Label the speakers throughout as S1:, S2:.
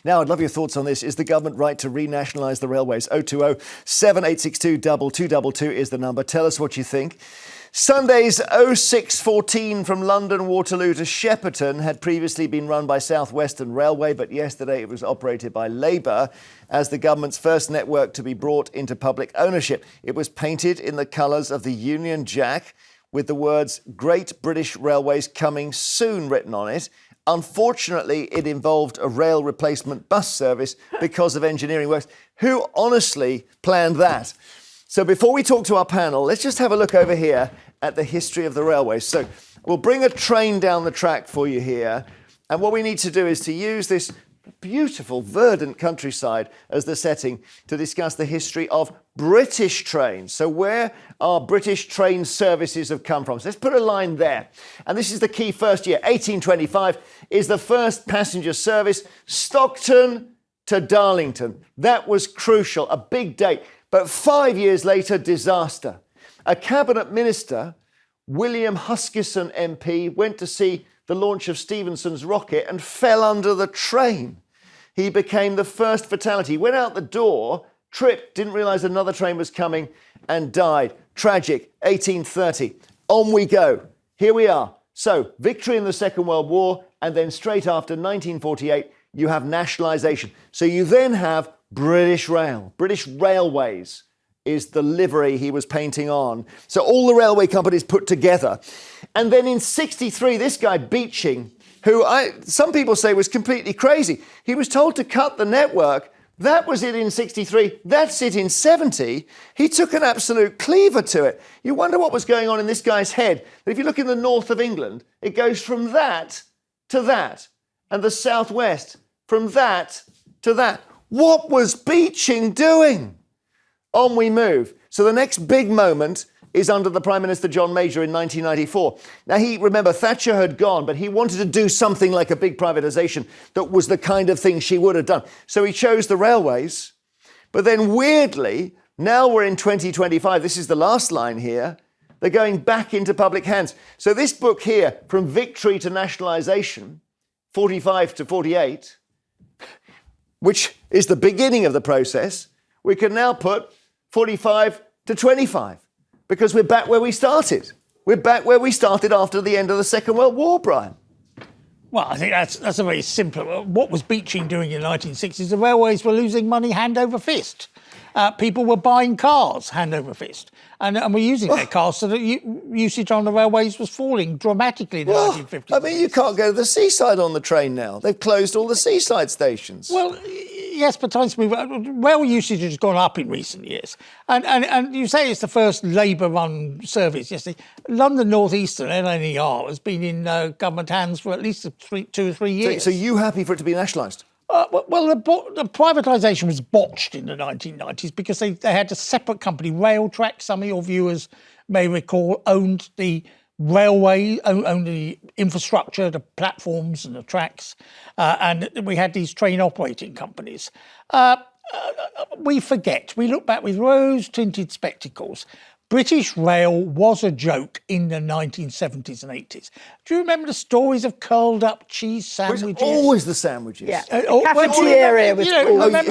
S1: Now, I'd love your thoughts on this. Is the government right to renationalise the railways? 020 7862 2222 is the number. Tell us what you think. Sunday's 0614 from London Waterloo to Shepperton had previously been run by South Western Railway, but yesterday it was operated by Labour as the government's first network to be brought into public ownership. It was painted in the colours of the Union Jack with the words "Great British Railways coming soon" written on it. Unfortunately, it involved a rail replacement bus service because of engineering works. Who honestly planned that? So before we talk to our panel, let's just have a look over here at the history of the railways. So we'll bring a train down the track for you here. And what we need to do is to use this beautiful, verdant countryside as the setting to discuss the history of British trains. So where our British train services have come from. So let's put a line there. And this is the key first year. 1825 is the first passenger service, Stockton to Darlington. That was crucial, a big date. But 5 years later, disaster. A cabinet minister, William Huskisson MP, went to see the launch of Stephenson's rocket and fell under the train. He became the first fatality. He went out the door, tripped, didn't realise another train was coming and died. Tragic. 1830. On we go. Here we are. So, victory in the Second World War, and then straight after 1948, you have nationalisation. So you then have British Rail. British Railways is the livery he was painting on. So all the railway companies put together. And then in 63, this guy Beeching, who some people say was completely crazy, he was told to cut the network. That was it in 63. That's it in 70. He took an absolute cleaver to it. You wonder what was going on in this guy's head. But if you look in the north of England, it goes from that to that. And the southwest, from that to that. What was Beeching doing? On we move. So the next big moment is under the Prime Minister John Major in 1994. Now, remember, Thatcher had gone, but he wanted to do something like a big privatisation that was the kind of thing she would have done. So he chose the railways. But then weirdly, now we're in 2025. This is the last line here. They're going back into public hands. So this book here, From Victory to Nationalisation, 45 to 48, which is the beginning of the process, we can now put 45 to 25 because we're back where we started. We're back where we started after the end of the Second World War, Brian.
S2: Well, I think that's a very simple... What was Beeching doing in the 1960s? The railways were losing money hand over fist. People were buying cars hand over fist. And were using their cars so that usage on the railways was falling dramatically in the 1950s.
S1: I mean, you can't go to the seaside on the train now. They've closed all the seaside stations.
S2: Well, yes, but times move. Rail usage has gone up in recent years. And you say it's the first Labour-run service yesterday. London North Eastern, LNER, has been in government hands for at least 2 or 3 years.
S1: So you happy for it to be nationalised?
S2: Well, the privatisation was botched in the 1990s because they had a separate company, Railtrack, some of your viewers may recall, owned the railway, owned the infrastructure, the platforms and the tracks, and we had these train operating companies. We forget, we look back with rose-tinted spectacles. British Rail was a joke in the 1970s and 80s. Do you remember the stories of curled-up cheese sandwiches?
S1: It was always the sandwiches.
S3: Yeah, cafeteria was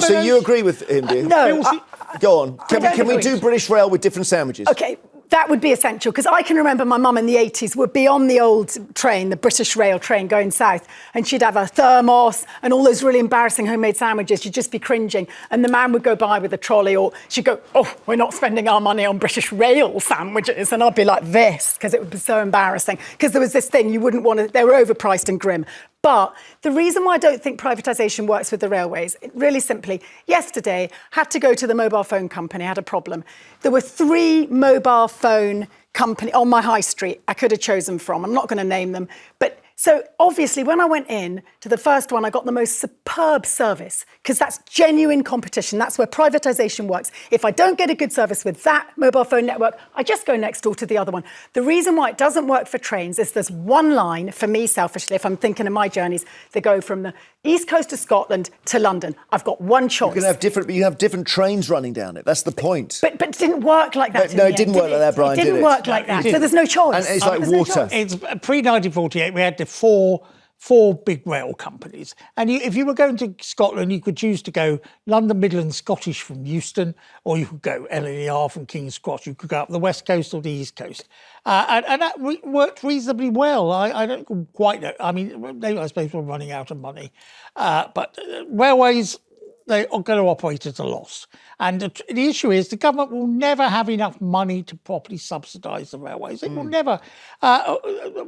S1: So you agree with him, do you?
S3: No.
S1: Go on. Can we do British Rail with different sandwiches?
S3: OK, that would be essential, because I can remember my mum in the 80s would be on the old train, the British Rail train going south, and she'd have a thermos and all those really embarrassing homemade sandwiches. You'd just be cringing. And the man would go by with a trolley, or she'd go, "Oh, we're not spending our money on British Rail sandwiches." And I'd be like this, because it would be so embarrassing. Because there was this thing you wouldn't want to, they were overpriced and grim. But the reason why I don't think privatisation works with the railways, really simply, yesterday, had to go to the mobile phone company, had a problem. There were 3 mobile phone companies on my high street I could have chosen from. I'm not going to name them. But so obviously, when I went in to the first one, I got the most superb service, because that's genuine competition. That's where privatisation works. If I don't get a good service with that mobile phone network, I just go next door to the other one. The reason why it doesn't work for trains is there's one line, for me selfishly, if I'm thinking of my journeys, that go from the east coast of Scotland to London. I've got one choice.
S1: You have different trains running down it. That's the point.
S3: But it didn't work like that.
S1: No, it didn't work like that, Brian.
S3: It didn't work like that. So there's no choice.
S1: And it's like water.
S2: It's pre-1948. We had the 4 4 big rail companies. And if you were going to Scotland, you could choose to go London, Midland, Scottish from Euston, or you could go LNER from King's Cross. You could go up the west coast or the east coast. And that worked reasonably well. I don't quite know. I mean, they, I suppose, were running out of money. But railways, they are going to operate at a loss. And the issue is the government will never have enough money to properly subsidise the railways. It will never.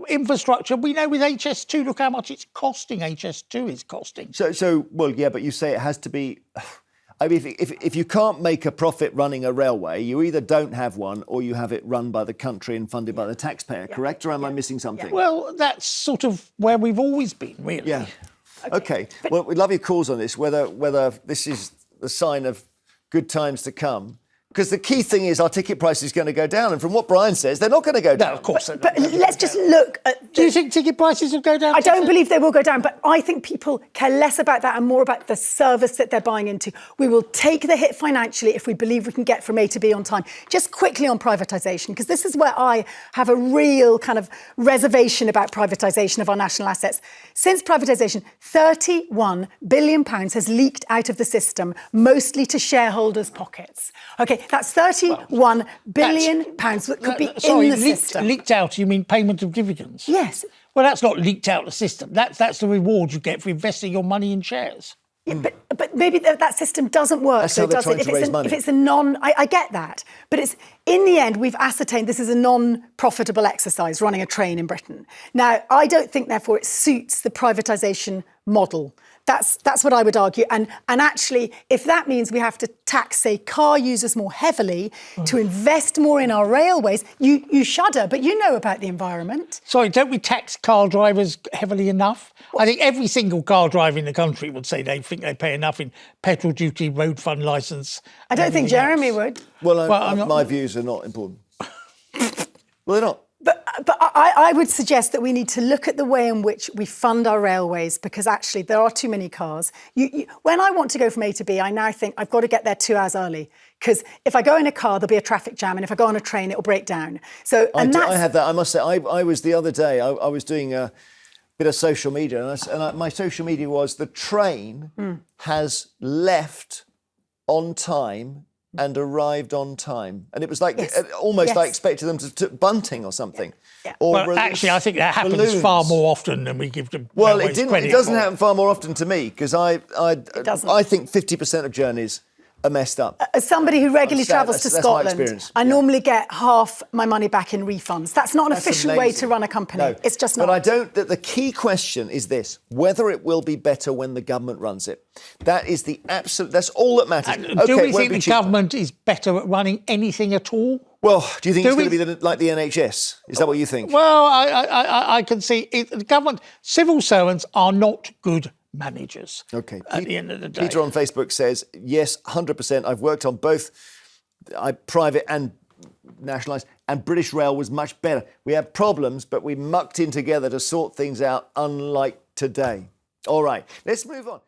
S2: Infrastructure, we know with HS2, look how much it's costing. HS2 is costing.
S1: Well, yeah, but you say it has to be... I mean, if you can't make a profit running a railway, you either don't have one or you have it run by the country and funded by the taxpayer, correct? Or am I missing something?
S2: Well, that's sort of where we've always been, really.
S1: Yeah. Okay. Well, we'd love your calls on this, whether this is the sign of good times to come. Because the key thing is our ticket price is going to go down. And from what Brian says, they're not going to go down.
S2: No, of course.
S3: But let's just look at...
S2: Do you think ticket prices will go down?
S3: I don't believe they will go down, but I think people care less about that and more about the service that they're buying into. We will take the hit financially if we believe we can get from A to B on time. Just quickly on privatisation, because this is where I have a real kind of reservation about privatisation of our national assets. Since privatisation, £31 billion has leaked out of the system, mostly to shareholders' pockets. OK, that's £31 billion that could be in the system.
S2: Leaked out, you mean payment of dividends?
S3: Yes.
S2: Well, that's not leaked out the system. That's the reward you get for investing your money in shares.
S3: Yeah, but maybe that system doesn't work.
S1: That's how they're trying to raise money.
S3: If it's a I get that. But it's in the end, we've ascertained this is a non-profitable exercise, running a train in Britain. Now, I don't think, therefore, it suits the privatisation model. That's what I would argue. And actually, if that means we have to tax, say, car users more heavily to invest more in our railways, you shudder, but you know about the environment.
S2: Sorry, don't we tax car drivers heavily enough? I think every single car driver in the country would say they think they pay enough in petrol duty, road fund licence.
S3: I don't think Jeremy would.
S1: Well, my views are not important. Well, they're not.
S3: But I would suggest that we need to look at the way in which we fund our railways, because actually there are too many cars. When I want to go from A to B, I now think I've got to get there 2 hours early, because if I go in a car, there'll be a traffic jam, and if I go on a train, it'll break down.
S1: I have that. I must say, I was the other day, I was doing a bit of social media, and my social media was the train has left on time and arrived on time. And it was like almost I expected them to bunting or something.
S3: Yeah.
S1: Or
S2: well, actually, I think that happens
S1: balloons.
S2: far more often than we give them.
S1: Well, it doesn't happen far more often to me, because I think 50% of journeys are messed up.
S3: As somebody who regularly travels to Scotland, I normally get half my money back in refunds. That's not an efficient way to run a company.
S1: No.
S3: It's just not.
S1: But the key question is this: whether it will be better when the government runs it. That is the absolute. That's all that matters.
S2: Do we think the government is better at running anything at all?
S1: Well, do you think it's going to be like the NHS? Is that what you think?
S2: Well, I can see the government. Civil servants are not good managers.
S1: Okay.
S2: At the end of the day,
S1: Peter on Facebook says, yes, 100%. I've worked on both private and Nationalise, and British Rail was much better. We had problems, but we mucked in together to sort things out, unlike today. All right, let's move on.